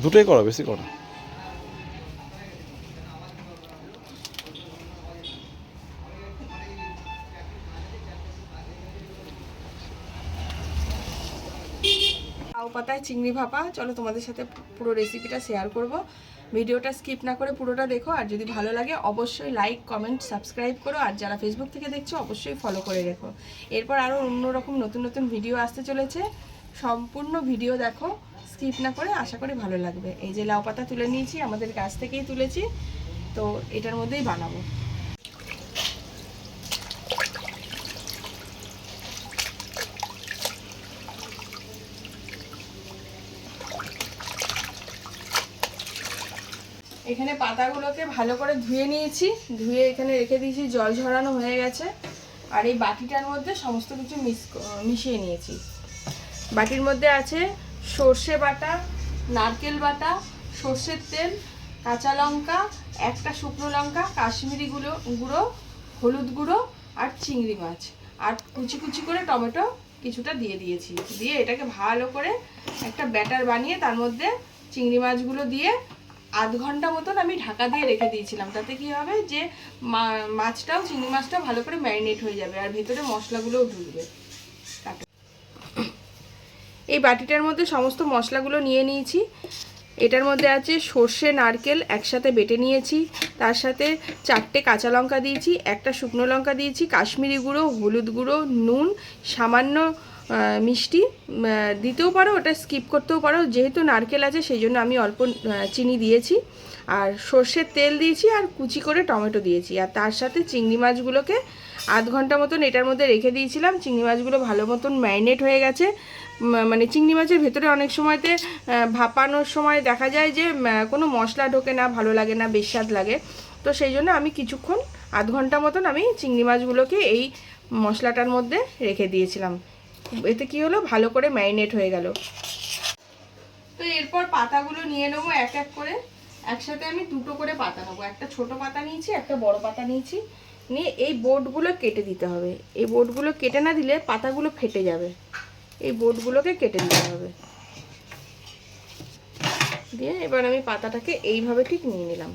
দুটোই করো, বেশি করো। লাউ পাতায় চিংড়ি ভাপা, চলো তোমাদের সাথে পুরো রেসিপিটা শেয়ার করব। ভিডিওটা স্কিপ না করে পুরোটা দেখো, আর যদি ভালো লাগে অবশ্যই লাইক কমেন্ট সাবস্ক্রাইব করো, আর যারা ফেসবুক থেকে দেখছো অবশ্যই ফলো করে রেখো। এরপর আরও অন্যরকম নতুন নতুন ভিডিও আসতে চলেছে, সম্পূর্ণ ভিডিও দেখো স্কিপ না করে, আশা করি ভালো লাগবে। এই যে লাউ পাতা তুলে নিয়েছি, আমাদের গাছ থেকেই তুলেছি, তো এটার মধ্যেই বানাবো। এখানে পাতাগুলোকে ভালো করে ধুয়ে নিয়েছি, ধুয়ে এখানে রেখে দিয়েছি, জল ঝরানো হয়ে গেছে। আর এই বাটিটার মধ্যে সমস্ত কিছু মিশিয়ে নিয়েছি। বাটির মধ্যে আছে সর্ষে বাটা, নারকেল বাটা, সর্ষের তেল, কাঁচা লঙ্কা, একটা শুকনো লঙ্কা, কাশ্মীরি গুঁড়ো, হলুদ গুঁড়ো, আর চিংড়ি মাছ, আর কুচি কুচি করে টমেটো কিছুটা দিয়ে দিয়েছি। দিয়ে এটাকে ভালো করে একটা ব্যাটার বানিয়ে তার মধ্যে চিংড়ি মাছগুলো দিয়ে আধ ঘন্টা মতন আমি ঢাকা দিয়ে রেখে দিয়েছিলাম। তাতে কি হবে যে মাছটাও, চিংড়ি মাছটাও ভালো করে ম্যারিনেট হয়ে যাবে, আর ভেতরে মশলাগুলোও ঢুকবে। এই বাটিটার মধ্যে সমস্ত মশলাগুলো নিয়ে নিয়েছি। এটার মধ্যে আছে সর্ষে নারকেল একসাথে বেটে নিয়েছি, তার সাথে 4টে কাঁচা লঙ্কা দিয়েছি, একটা শুকনো লঙ্কা দিয়েছি, কাশ্মীরি গুঁড়ো, হলুদ গুঁড়ো, নুন, সামান্য মিষ্টি দিতেও পারো, ওটা স্কিপ করতেও পারো। যেহেতু নারকেল আছে সেই জন্য আমি অল্প চিনি দিয়েছি, আর সর্ষের তেল দিয়েছি, আর কুচি করে টমেটো দিয়েছি, আর তার সাথে চিংড়ি মাছগুলোকে আধ ঘন্টা মতন এটার মধ্যে রেখে দিয়েছিলাম। চিংড়ি মাছগুলো ভালো মতন ম্যারিনেট হয়ে গেছে। মানে চিংড়ি মাছের ভেতরে অনেক সময়তে ভাপানোর সময় দেখা যায় যে কোনো মশলা ঢোকে না, ভালো লাগে না, বেস্বাদ লাগে। তো সেই জন্য আমি কিছুক্ষণ আধ ঘন্টা মতন আমি চিংড়ি মাছগুলোকে এই মশলাটার মধ্যে রেখে দিয়েছিলাম। এতে কি হলো, ভালো করে ম্যারিনেট হয়ে গেল। তো এরপর পাতাগুলো নিয়ে নেবো এক এক করে। একসাথে আমি দুটো করে পাতা নেবো, একটা ছোট পাতা নিয়েছি, একটা বড় পাতা নিয়েছি। নিয়ে এই বোর্ডগুলো কেটে দিতে হবে। এই বোর্ডগুলো কেটে না দিলে পাতাগুলো ফেটে যাবে। এই বোর্ডগুলোকে কেটে দিতে হবে। দিয়ে এবার আমি পাতাটাকে এইভাবে ঠিক নিয়ে নিলাম,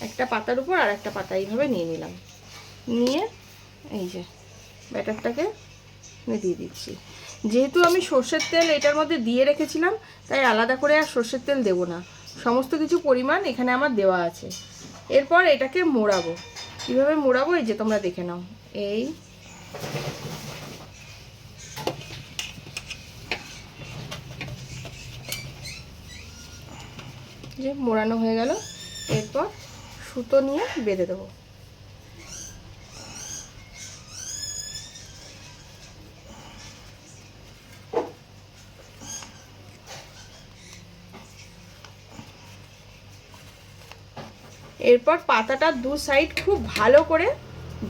একটা পাতার উপর আর একটা পাতা এইভাবে নিয়ে নিলাম। নিয়ে এই যে ব্যাটারটাকে দিয়ে দিচ্ছি। যেহেতু আমি সর্ষের তেল এটার মধ্যে দিয়ে রেখেছিলাম, তাই আলাদা করে আর সর্ষের তেল দেবো না, সমস্ত কিছু পরিমাণ এখানে আমার দেওয়া আছে। এরপর এটাকে মোড়াবো। কীভাবে মোড়াবো এই যে তোমরা দেখে নাও। এই যে মোড়ানো হয়ে গেল, এরপর সুতো নিয়ে বেঁধে দেবো। এরপর পাতাটা দু সাইড খুব ভালো করে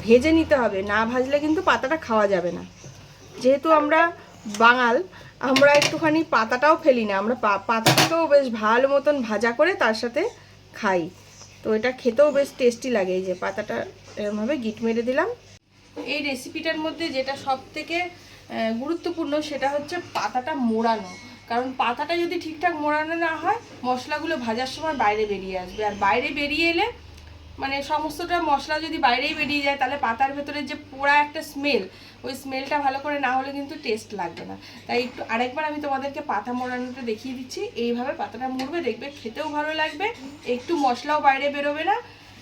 ভেজে নিতে হবে, না ভাজলে কিন্তু পাতাটা খাওয়া যাবে না। যেহেতু আমরা বাঙাল, আমরা একটুখানি পাতাটাও ফেলি না, আমরা পাতাটাকেও বেশ ভালো মতন ভাজা করে তার সাথে খাই। তো এটা খেতেও বেশ টেস্টি লাগে। এই যে পাতাটা এরকমভাবে গিট মেরে দিলাম। এই রেসিপিটার মধ্যে যেটা সব থেকে গুরুত্বপূর্ণ সেটা হচ্ছে পাতাটা মোড়ানো। কারণ পাতাটা যদি ঠিকঠাক মোড়ানো না হয়, মশলাগুলো ভাজার সময় বাইরে বেরিয়ে আসবে, আর বাইরে বেরিয়ে এলে মানে সমস্তটা মশলা যদি বাইরেই বেরিয়ে যায়, তাহলে পাতার ভেতরে যে পোড়া একটা স্মেল, ওই স্মেলটা ভালো করে না হলে কিন্তু টেস্ট লাগবে না। তাই একটু আরেকবার আমি তোমাদেরকে পাতা মোড়ানোটা দেখিয়ে দিচ্ছি। এইভাবে পাতাটা মুড়বে, দেখবে খেতেও ভালো লাগবে, একটু মশলাও বাইরে বেরোবে না,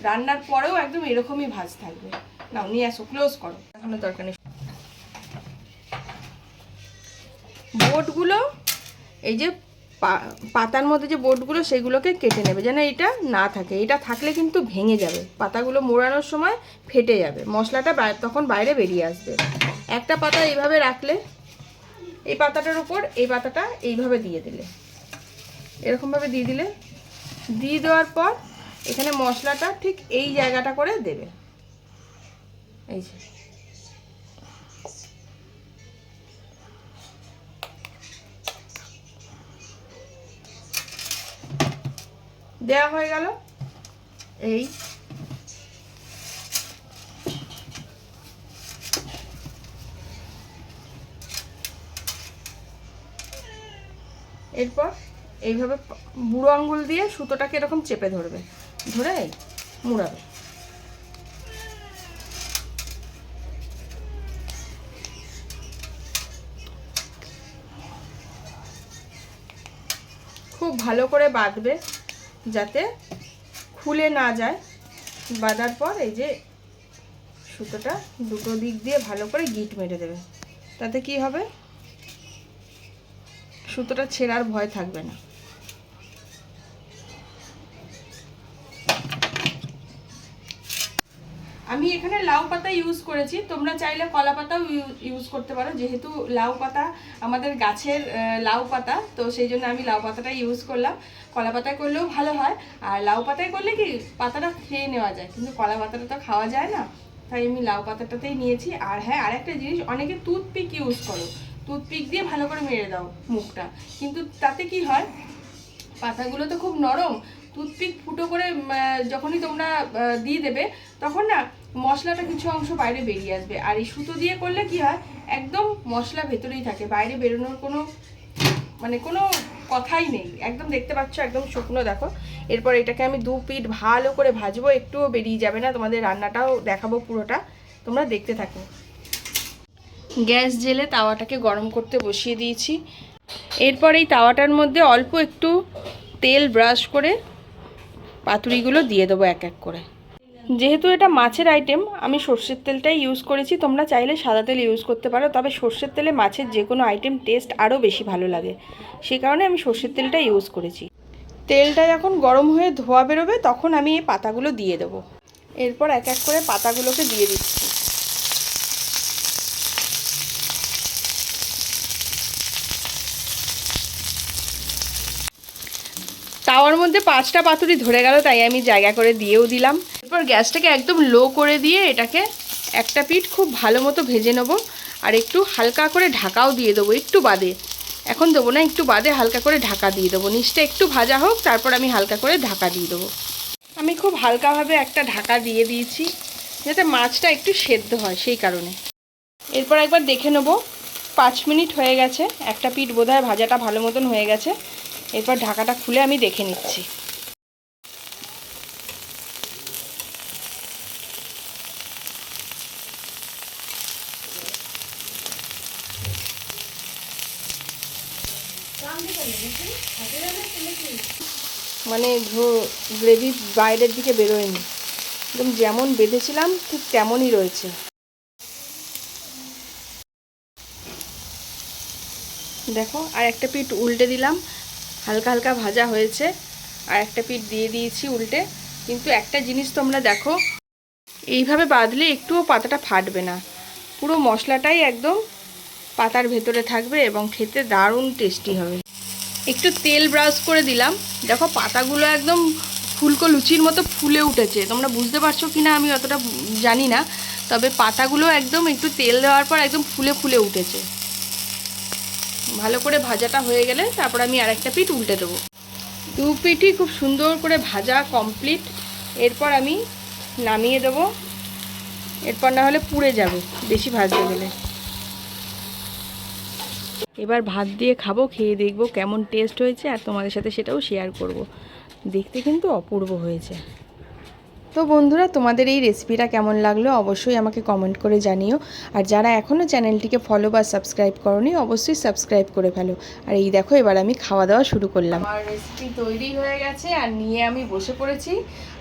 রান্নার পরেও একদম এরকমই ভাজ থাকবে। নাও নিয়ে আসো, ক্লোজ করো, এখনো দরকার নেই। বোটগুলো এই যে পাতার মধ্যে যে বোটগুলো সেগুলোকে কেটে নেবে, যেন এটা না থাকে। এটা থাকলে কিন্তু ভেঙে যাবে, পাতাগুলো মোড়ানোর সময় ফেটে যাবে, মশলাটা তখন বাইরে বেরিয়ে আসবে। একটা পাতা এইভাবে রাখলে, এই পাতাটার উপর এই পাতাটা এইভাবে দিয়ে দিলে, এরকমভাবে দিয়ে দিলে, দিয়ে দেওয়ার পর এখানে মশলাটা ঠিক এই জায়গাটা করে দেবে। এই যে দেওয়া হয়ে গেল। এই এরপর এইভাবে বুড়ো আঙ্গুল দিয়ে সুতোটাকে এরকম চেপে ধরবে, ধরে মুড়াবে। খুব ভালো করে বাঁধবে যাতে খুলে না যায়। বাঁধার পর এই যে সুতোটা দুটো দিক দিয়ে ভালো করে গিট মেরে দেবে, তাতে কি হবে, সুতোটা ছেঁড়ার ভয় থাকবে না। আমি এখানে লাউ পাতা ইউজ করেছি, তোমরা চাইলে কলা পাতাও ইউজ করতে পারো। যেহেতু লাউ পাতা আমাদের গাছের লাউ পাতা, তো সেই জন্য আমি লাউ পাতাটা ইউজ করলাম। কলা পাতায় করলেও ভালো হয়, আর লাউ পাতায় করলে কি পাতাটা খেয়ে নেওয়া যায়, কিন্তু কলা পাতাটা তো খাওয়া যায় না, তাই আমি লাউ পাতাটাতেই নিয়েছি। আর হ্যাঁ, আরেকটা জিনিস, অনেকে টুথপিক ইউজ করো, টুথপিক দিয়ে ভালো করে মেরে দাও মুখটা, কিন্তু তাতে কি হয়, পাতাগুলো তো খুব নরম, টুথপিক ফুটো করে যখনই তোমরা দিয়ে দেবে তখন না মশলাটা কিছু অংশ বাইরে বেরিয়ে আসবে। আর এই সুতো দিয়ে করলে কি হয়, একদম মশলা ভেতরেই থাকে, বাইরে বেরোনোর কোনো কথাই নেই। একদম দেখতে পাচ্ছ একদম শুকনো, দেখো। এরপর এটাকে আমি 2 পিঠ ভালো করে ভাজবো, একটুও বেরিয়ে যাবে না। তোমাদের রান্নাটাও দেখাবো পুরোটা, তোমরা দেখতে থাকো। গ্যাস জেলে তাওয়াটাকে গরম করতে বসিয়ে দিয়েছি। এরপর এই তাওয়াটার মধ্যে অল্প একটু তেল ব্রাশ করে পাতুরিগুলো দিয়ে দেবো এক এক করে। যেহেতু এটা মাছের আইটেম, আমি সর্ষের তেলটাই ইউজ করেছি, তোমরা চাইলে সাদা তেল ইউজ করতে পারো, তবে সর্ষের তেলে মাছের যে কোনো আইটেম টেস্ট আরও বেশি ভালো লাগে, সে কারণে আমি সর্ষের তেলটা ইউজ করেছি। তেলটা যখন গরম হয়ে ধোয়া বেরোবে তখন আমি এই পাতাগুলো দিয়ে দেবো। এরপর এক এক করে পাতাগুলোকে দিয়ে দিচ্ছি। তাওয়ার মধ্যে 5টা পাতুরি ধরে গেল, তাই আমি জায়গা করে দিয়েও দিলাম। এরপর গ্যাসটাকে একদম লো করে দিয়ে এটাকে একটা পিঠ খুব ভালো মতো ভেজে নেবো, আর একটু হালকা করে ঢাকাও দিয়ে দেবো, একটু বাদে, এখন দেবো না, একটু বাদে হালকা করে ঢাকা দিয়ে দেবো। নিচটা একটু ভাজা হোক, তারপর আমি হালকা করে ঢাকা দিয়ে দেবো। আমি খুব হালকাভাবে একটা ঢাকা দিয়ে দিয়েছি যাতে মাছটা একটু সেদ্ধ হয়, সেই কারণে। এরপর একবার দেখে নেবো, 5 মিনিট হয়ে গেছে, একটা পিঠ বোধহয় ভাজাটা ভালো মতন হয়ে গেছে। এরপর ঢাকাটা খুলে আমি দেখে নিচ্ছি। মানে গ্রেভি বাইরের দিকে বেরোয়নি, একদম যেমন বেঁধেছিলাম ঠিক তেমনই রয়েছে। দেখো, আর একটা পিঠ উল্টে দিলাম, হালকা হালকা ভাজা হয়েছে, আর একটা পিঠ দিয়ে দিয়েছি উল্টে। কিন্তু একটা জিনিস তোমরা দেখো, এইভাবে বাঁধলে একটুও পাতাটা ফাটবে না, পুরো মশলাটাই একদম পাতার ভেতরে থাকবে এবং খেতে দারুণ টেস্টি হবে। একটু তেল ব্রাশ করে দিলাম, দেখো পাতাগুলো একদম ফুলকো লুচির মতো ফুলে উঠেছে। তোমরা বুঝতে পারছো কি না আমি অতটা জানি না, তবে পাতাগুলো একদম একটু তেল দেওয়ার পর একদম ফুলে ফুলে উঠেছে। ভালো করে ভাজাটা হয়ে গেলে তারপর আমি আরেকটা পিঠ উল্টে দেবো। 2 পিঠই খুব সুন্দর করে ভাজা কমপ্লিট। এরপর আমি নামিয়ে দেবো, এরপর না হলে পুড়ে যাবে বেশি ভাজতে গেলে। এবার ভাত দিয়ে খাবো, খেয়ে দেখবো কেমন টেস্ট হয়েছে, আর তোমাদের সাথে সেটাও শেয়ার করব। দেখতে কিন্তু অপূর্ব হয়েছে। তো বন্ধুরা, তোমাদের এই রেসিপিটা কেমন লাগলো অবশ্যই আমাকে কমেন্ট করে জানিও। আর যারা এখনও চ্যানেলটিকে ফলো বা সাবস্ক্রাইব করোনি, অবশ্যই সাবস্ক্রাইব করে ফেলো। আর এই দেখো, এবার আমি খাওয়া দাওয়া শুরু করলাম। আমার রেসিপি তৈরি হয়ে গেছে, আর নিয়ে আমি বসে পড়েছি।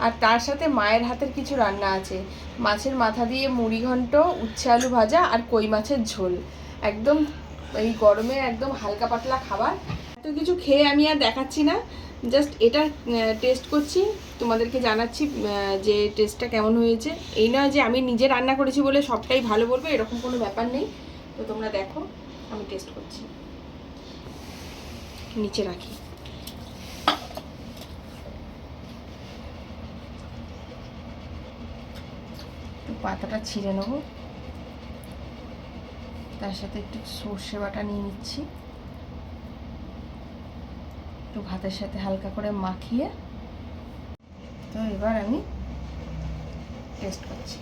আর তার সাথে মায়ের হাতের কিছু রান্না আছে, মাছের মাথা দিয়ে মুড়ি ঘন্ট, উচ্ছে আলু ভাজা, আর কই মাছের ঝোল। একদম এই গরমে একদম হালকা পাতলা খাবার। এত কিছু খেয়ে আমি আর দেখাচ্ছি না, জাস্ট এটা টেস্ট করছি, তোমাদেরকে জানাচ্ছি যে টেস্টটা কেমন হয়েছে। এই নয় যে আমি নিজে রান্না করেছি বলে সবটাই ভালো বলবো, এরকম কোনো ব্যাপার নেই। তো তোমরা দেখো আমি টেস্ট করছি। নিচে রাখি। একটু পাতাটা ছিঁড়ে নেবো, তার সাথে একটু সর্ষে বাটা নিয়ে নিচ্ছি, একটু ভাতের সাথে হালকা করে মাখিয়ে। তো এবার আমি টেস্ট করছি।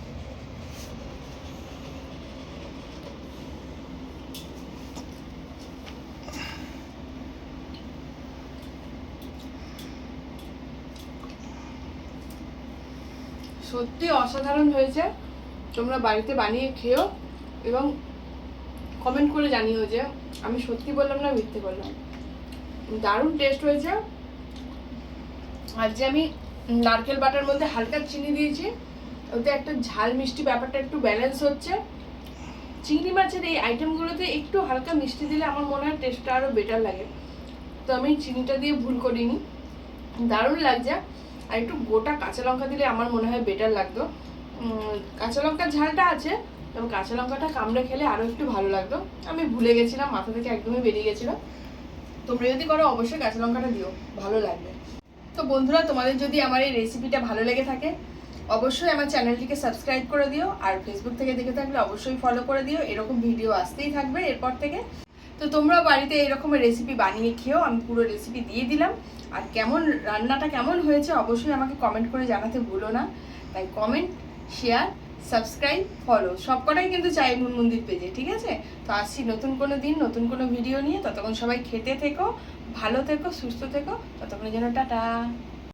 সত্যি অসাধারণ হয়েছে। তোমরা বাড়িতে বানিয়ে খেও এবং কমেন্ট করে জানিও যে আমি সত্যি বললাম না মিথ্যে বললাম। দারুণ টেস্ট হয়েছে। আর যে আমি নারকেল বাটার মধ্যে হালকা চিনি দিয়েছি, ওতে একটা ঝাল মিষ্টি ব্যাপারটা একটু ব্যালেন্স হচ্ছে। চিংড়ি মাছের এই আইটেমগুলোতে একটু হালকা মিষ্টি দিলে আমার মনে হয় টেস্টটা আরও বেটার লাগে। তো আমি চিনিটা দিয়ে ভুল করিনি, দারুণ লাগছে। আর একটু গোটা কাঁচা লঙ্কা দিলে আমার মনে হয় বেটার লাগতো। কাঁচা লঙ্কার ঝালটা আছে, তবে কাঁচা লঙ্কাটা কামড়ে খেলে আরও একটু ভালো লাগতো। আমি ভুলে গেছিলাম, মাথা থেকে একদমই বেরিয়ে গেছিলো। তোমরা যদি করো অবশ্যই কাঁচা লঙ্কাটা দিও, ভালো লাগবে। তো বন্ধুরা, তোমাদের যদি আমার এই রেসিপিটা ভালো লেগে থাকে অবশ্যই আমার চ্যানেলটিকে সাবস্ক্রাইব করে দিও। আর ফেসবুক থেকে দেখে থাকলে অবশ্যই ফলো করে দিও, এরকম ভিডিও আসতেই থাকবে এরপর থেকে। তো তোমরাও বাড়িতে এরকম রেসিপি বানিয়ে খেও। আমি পুরো রেসিপি দিয়ে দিলাম। আর রান্নাটা কেমন হয়েছে অবশ্যই আমাকে কমেন্ট করে জানাতে ভুলো না। তাই কমেন্ট, শেয়ার, সাবস্ক্রাইব, ফলো সবকটাই কিন্তু চাই মুনমুন্দির পেজে, ঠিক আছে? তো আসছি নতুন কোনো দিন নতুন কোনো ভিডিও নিয়ে। ততক্ষণ সবাই খেতে থেকো, ভালো থেকো, সুস্থ থেকো। ততক্ষণের জন্য টাটা।